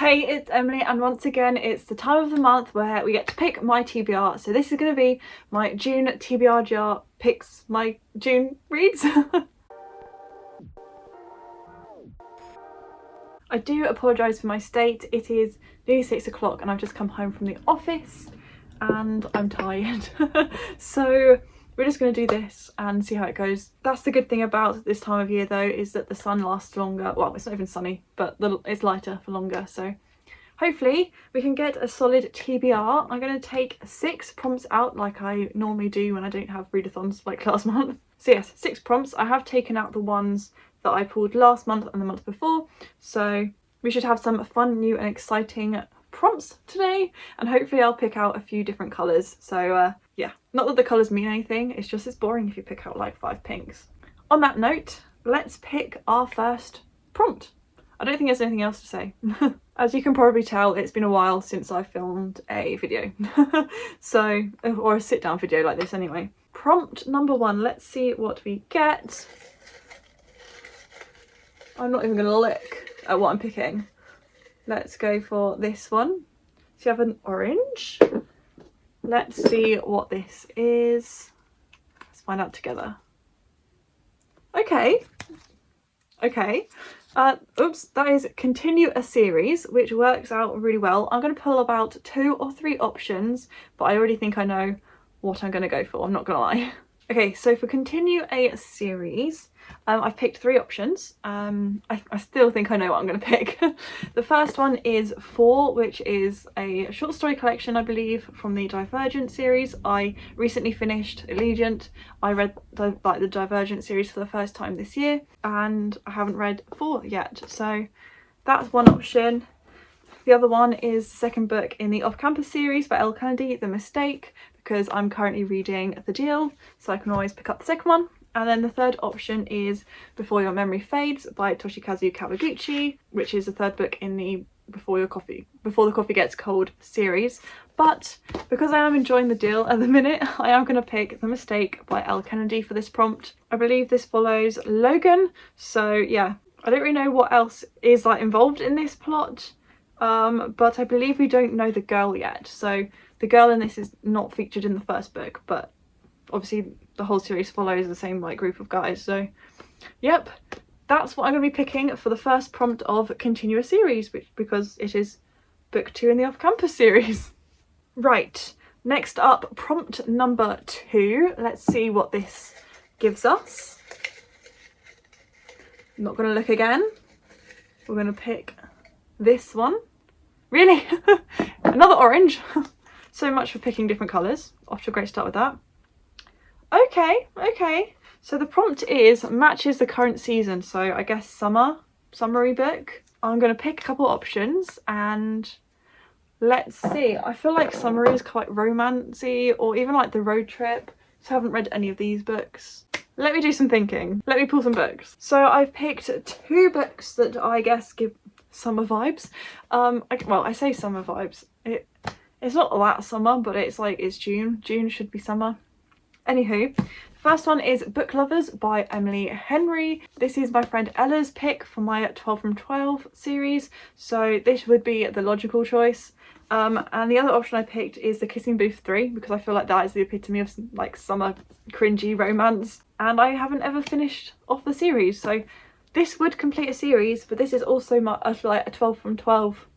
Hey, it's Emily, and once again it's the time of the month where we get to pick my TBR. So this is going to be my June TBR jar picks my June reads. I do apologise for my state. It is nearly 6 o'clock and I've just come home from the office and I'm tired. So we're just going to do this and see how it goes. That's the good thing about this time of year though, is that the sun lasts longer. Well, it's not even sunny, but it's lighter for longer, so hopefully we can get a solid TBR. I'm going to take 6 prompts out like I normally do when I don't have readathons like last month. So yes, 6 prompts. I have taken out the ones that I pulled last month and the month before, so we should have some fun, new and exciting prompts today, and hopefully I'll pick out a few different colours. So yeah, not that the colours mean anything, it's just it's boring if you pick out like 5 pinks. On that note, let's pick our first prompt. I don't think there's anything else to say. As you can probably tell, it's been a while since I filmed a video. So, or a sit down video like this anyway. Prompt number 1, let's see what we get. I'm not even gonna look at what I'm picking. Let's go for this one. So you have an orange. Let's see what this is. Let's find out together. Okay. Oops, that is continue a series, which works out really well. I'm going to pull about 2 or 3 options, but I already think I know what I'm going to go for, I'm not going to lie. Okay, so for continue a series, I've picked 3 options. I still think I know what I'm going to pick. The first one is 4, which is a short story collection, I believe, from the Divergent series. I recently finished Allegiant. I read the Divergent series for the first time this year, and I haven't read 4 yet. So that's one option. The other one is the second book in the Off-Campus series by Elle Kennedy, The Mistake, because I'm currently reading The Deal, so I can always pick up the second one. And then the third option is Before Your Memory Fades by Toshikazu Kawaguchi, which is the third book in the Before the Coffee Gets Cold series. But because I am enjoying The Deal at the minute, I am going to pick The Mistake by Elle Kennedy for this prompt. I believe this follows Logan, so yeah, I don't really know what else is like involved in this plot. But I believe we don't know the girl yet, so the girl in this is not featured in the first book, but obviously the whole series follows the same like group of guys. So yep, that's what I'm going to be picking for the first prompt of continue a series, because it is book 2 in the Off-Campus series. Right, next up, prompt number 2. Let's see what this gives us. I'm not going to look again. We're going to pick this one. Really? Another orange. So much for picking different colours. Off to a great start with that. Okay. So the prompt is matches the current season. So I guess summery book. I'm going to pick a couple options and let's see. I feel like summery is quite romancy, or even like the road trip. So I haven't read any of these books. Let me do some thinking. Let me pull some books. So I've picked 2 books that I guess give summer vibes. Well, I say summer vibes. It's not that summer, but it's like it's June. June should be summer. Anywho, the first one is Book Lovers by Emily Henry. This is my friend Ella's pick for my 12 from 12 series, so this would be the logical choice. And the other option I picked is The Kissing Booth 3, because I feel like that is the epitome of like summer cringy romance, and I haven't ever finished off the series, so this would complete a series, but this is also my like a 12 from 12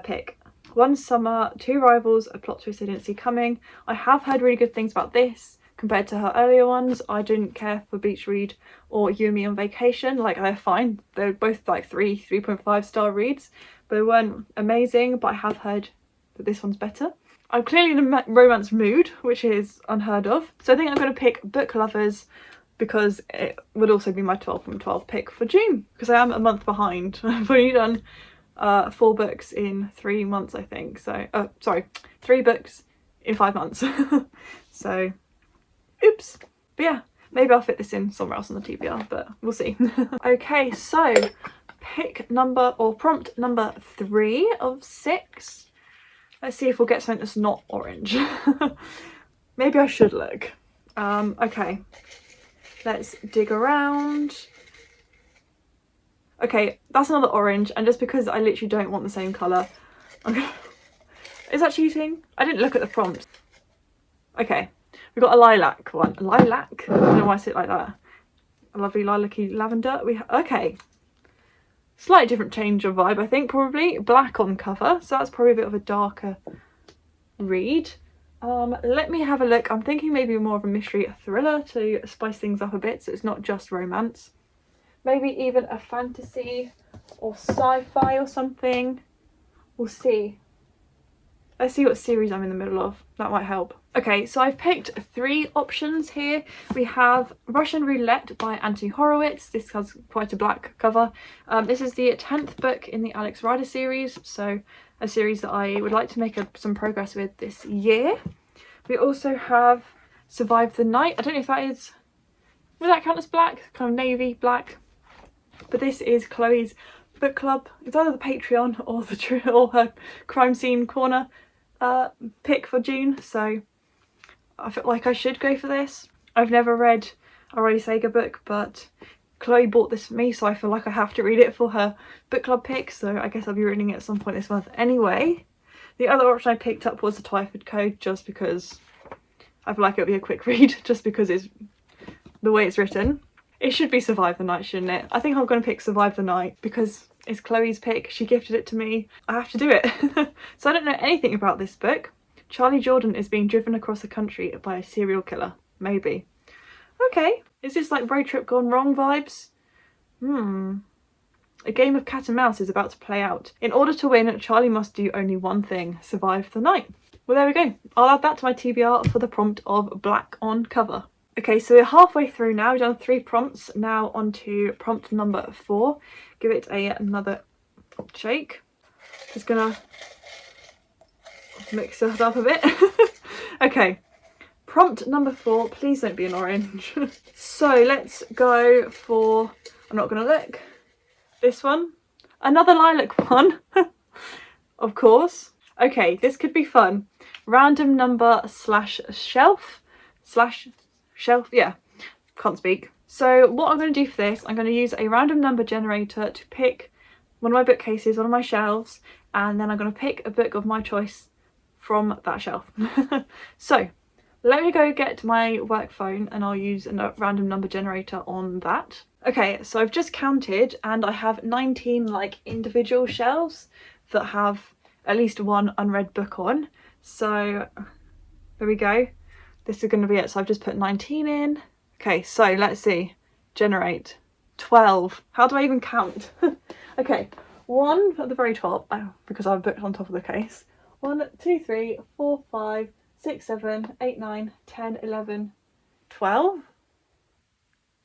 pick. 1 summer, 2 rivals, a plot twist I didn't see coming. I have heard really good things about this compared to her earlier ones. I didn't care for Beach Read or You and Me on Vacation. Like, they're fine. They're both like 3.5 star reads, but they weren't amazing. But I have heard that this one's better. I'm clearly in a romance mood, which is unheard of. So I think I'm going to pick Book Lovers, because it would also be my 12 from 12 pick for June, because I am a month behind. I've only done 4 books in 3 months, I think. So, sorry, 3 books in 5 months. So, oops. But yeah, maybe I'll fit this in somewhere else on the TBR, but we'll see. Okay, so prompt number 3 of 6. Let's see if we'll get something that's not orange. Maybe I should look. Okay. Let's dig around. Okay, that's another orange, and just because I literally don't want the same colour, I'm gonna... Is that cheating? I didn't look at the prompt. Okay, we've got a lilac one. Lilac? I don't know why I say it like that. A lovely lilac-y lavender. Okay. Slightly different change of vibe, I think, probably. Black on cover, so that's probably a bit of a darker read. Let me have a look. I'm thinking maybe more of a mystery thriller to spice things up a bit, so it's not just romance. Maybe even a fantasy or sci-fi or something. We'll see. Let's see what series I'm in the middle of. That might help. Okay, so I've picked 3 options here. We have Russian Roulette by Anthony Horowitz. This has quite a black cover. This is the 10th book in the Alex Rider series, so a series that I would like to make some progress with this year. We also have Survive the Night. I don't know if that is... Would that count as black? Kind of navy black. But this is Chloe's book club. It's either the Patreon or her crime scene corner pick for June, so I feel like I should go for this. I've never read a Riley Sager book, but Chloe bought this for me, so I feel like I have to read it for her book club pick, so I guess I'll be reading it at some point this month anyway. The other option I picked up was the Twyford Code, just because I feel like it'll be a quick read, just because it's the way it's written. It should be Survive the Night, shouldn't it? I think I'm going to pick Survive the Night because it's Chloe's pick. She gifted it to me. I have to do it. So I don't know anything about this book. Charlie Jordan is being driven across the country by a serial killer. Maybe. Okay. Is this like Road Trip Gone Wrong vibes? A game of cat and mouse is about to play out. In order to win, Charlie must do only one thing. Survive the night. Well, there we go. I'll add that to my TBR for the prompt of black on cover. Okay, so we're halfway through now. We've done 3 prompts. Now on to prompt number 4. Give it another shake. Just gonna mix it up a bit. Okay, prompt number 4. Please don't be an orange. So let's go for, I'm not gonna look, this one. Another lilac one, of course. Okay, this could be fun. Random number / shelf / yeah, can't speak. So what I'm going to do for this, I'm going to use a random number generator to pick one of my bookcases, one of my shelves, and then I'm going to pick a book of my choice from that shelf. So let me go get my work phone and I'll use a random number generator on that. Okay, so I've just counted and I have 19 like individual shelves that have at least one unread book on. So there we go. This is going to be it. So I've just put 19 in. Okay, so let's see. Generate 12. How do I even count? Okay, 1 at the very top, because I have books on top of the case. 1, 2, 3, 4, 5, 6, 7, 8, 9, 10, 11, 12.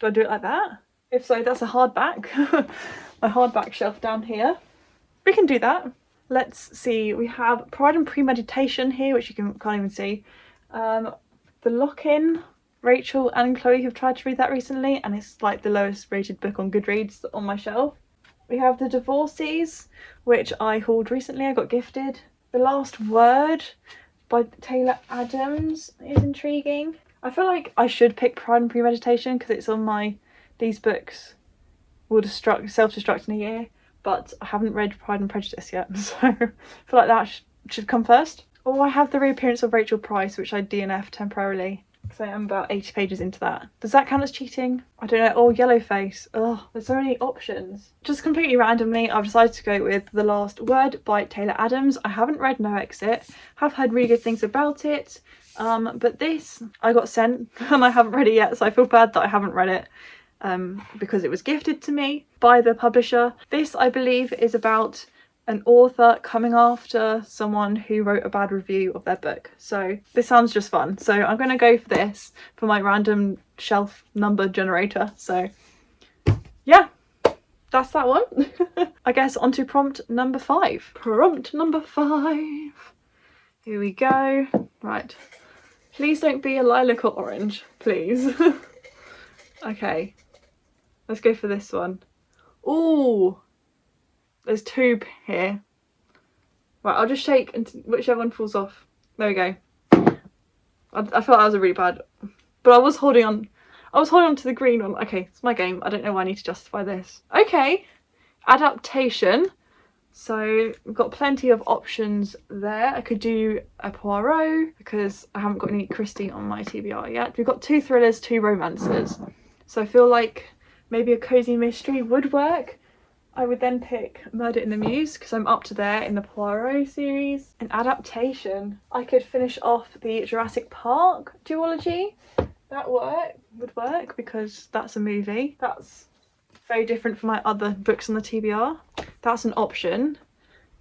Do I do it like that? If so, that's a hardback. My hardback shelf down here. We can do that. Let's see. We have Pride and Premeditation here, which you can't even see. The Lock-In. Rachel and Chloe have tried to read that recently and it's like the lowest rated book on Goodreads on my shelf. We have The Divorcees, which I hauled recently, I got gifted. The Last Word by Taylor Adams is intriguing. I feel like I should pick Pride and Premeditation because it's on my, these books will self-destruct in a year, but I haven't read Pride and Prejudice yet, so I feel like that should come first. Oh, I have The Reappearance of Rachel Price, which I DNF'd temporarily. So I'm about 80 pages into that. Does that count as cheating? I don't know. Oh, Yellowface. Oh, there's so many options. Just completely randomly, I've decided to go with The Last Word by Taylor Adams. I haven't read No Exit. Have heard really good things about it. But this I got sent and I haven't read it yet, so I feel bad that I haven't read it because it was gifted to me by the publisher. This, I believe, is about an author coming after someone who wrote a bad review of their book. So this sounds just fun. So I'm going to go for this for my random shelf number generator. So yeah, that's that one. I guess onto prompt number 5. Prompt number 5. Here we go. Right. Please don't be a lilac or orange, please. Okay. Let's go for this one. Ooh. There's 2 here. Right, I'll just shake and whichever one falls off. There we go. I felt that was a really bad, but I was holding on to the green one. Okay, it's my game. I don't know why I need to justify this. Okay, Adaptation. So we've got plenty of options there. I could do a Poirot because I haven't got any Christie on my TBR yet. We've got 2 thrillers, 2 romances. So I feel like maybe a cozy mystery would work. I would then pick Murder in the Mews because I'm up to there in the Poirot series. An adaptation. I could finish off the Jurassic Park duology. That would work because that's a movie. That's very different from my other books on the TBR. That's an option.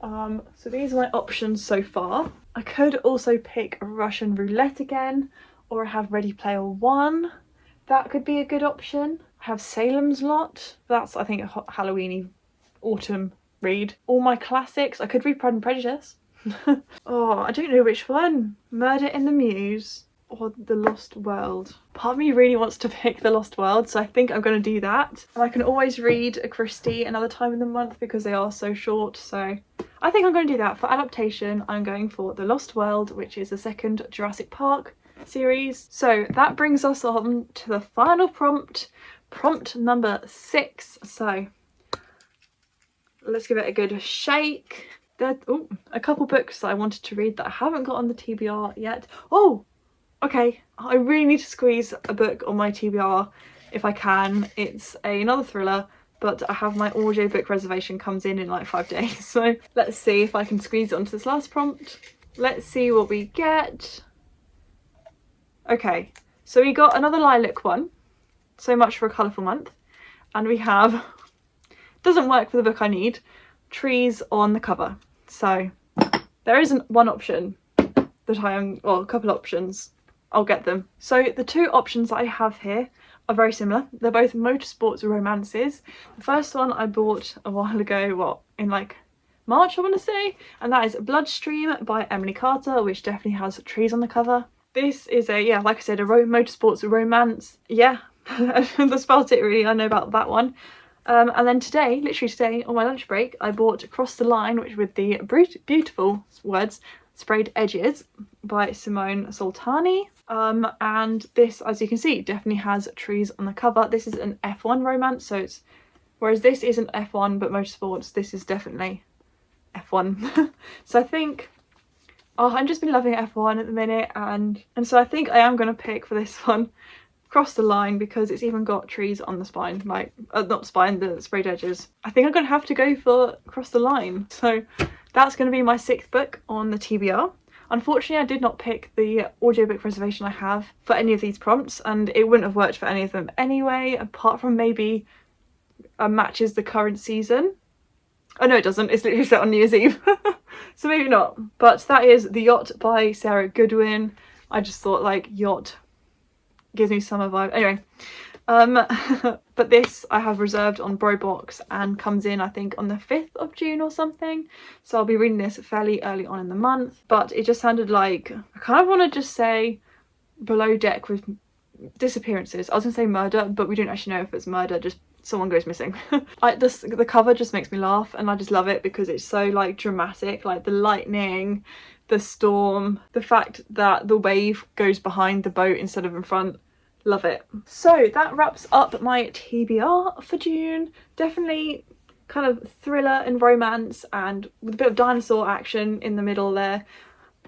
So these are my options so far. I could also pick Russian Roulette again, or I have Ready Player One. That could be a good option. I have Salem's Lot. That's, I think, a Halloweeny autumn read. All my classics. I could read Pride and Prejudice. Oh, I don't know which one. Murder in the Mews or The Lost World. Part of me really wants to pick The Lost World, so I think I'm going to do that. And I can always read a Christie another time in the month because they are so short, so I think I'm going to do that. For adaptation, I'm going for The Lost World, which is the second Jurassic Park series. So that brings us on to the final prompt, prompt number 6. So let's give it a good shake. There's a couple books that I wanted to read that I haven't got on the TBR yet. Oh! Okay, I really need to squeeze a book on my TBR if I can. It's another thriller, but I have my audiobook reservation comes in like 5 days. So let's see if I can squeeze it onto this last prompt. Let's see what we get. Okay, so we got another lilac one. So much for a colourful month. And we have, doesn't work for the book I need, trees on the cover. So there isn't one option that I am, well, a couple options. I'll get them. So the 2 options that I have here are very similar. They're both motorsports romances. The first one I bought a while ago, in like March I want to say, and that is Bloodstream by Emily Carter, which definitely has trees on the cover. This is a, like I said, a motorsports romance. Yeah, I spelt it really, I know about that one. And then today, literally today on my lunch break, I bought Across the Line, which with the beautiful words, Sprayed Edges by Simone Soltani. And this, as you can see, definitely has trees on the cover. This is an F1 romance, so it's, whereas this isn't F1 but motorsports, this is definitely F1. So I think, I've just been loving F1 at the minute, and so I think I am going to pick for this one Across the Line because it's even got trees on the spine, like not spine, the sprayed edges. I think I'm going to have to go for Across the Line. So that's going to be my 6th book on the TBR. Unfortunately, I did not pick the audiobook reservation I have for any of these prompts, and it wouldn't have worked for any of them anyway, apart from maybe matches the current season. Oh no, it doesn't. It's literally set on New Year's Eve. So maybe not. But that is The Yacht by Sarah Goodwin. I just thought like yacht gives me summer vibe. Anyway, but this I have reserved on BroBox and comes in I think on the 5th of June or something, so I'll be reading this fairly early on in the month. But it just sounded like, I kind of want to just say below deck with disappearances. I was gonna say murder, but we don't actually know if it's murder, just someone goes missing. The cover just makes me laugh, and I just love it because it's so like dramatic, like the lightning, the storm, the fact that the wave goes behind the boat instead of in front. Love it. So that wraps up my TBR for June. Definitely kind of thriller and romance, and with a bit of dinosaur action in the middle there.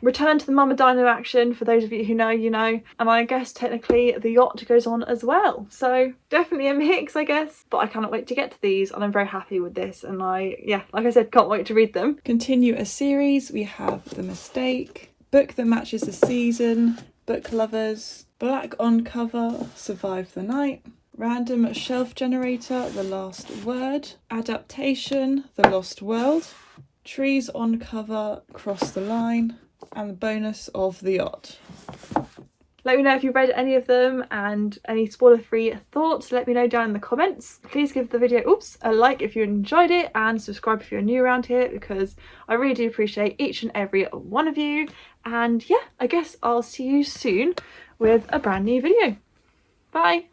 Return to the Mama Dino action, for those of you who know, you know. And I guess technically The Yacht goes on as well. So definitely a mix, I guess. But I cannot wait to get to these, and I'm very happy with this. And yeah, like I said, can't wait to read them. Continue a series. We have The Mistake, Book That Matches the Season, Book Lovers, Black on Cover, Survive the Night, Random Shelf Generator, The Last Word, Adaptation, The Lost World, Trees on Cover, Cross the Line, and the bonus of The Yacht. Let me know if you've read any of them and any spoiler-free thoughts. Let me know down in the comments. Please give the video a like if you enjoyed it, and subscribe if you're new around here, because I really do appreciate each and every one of you. And yeah, I guess I'll see you soon with a brand new video. Bye!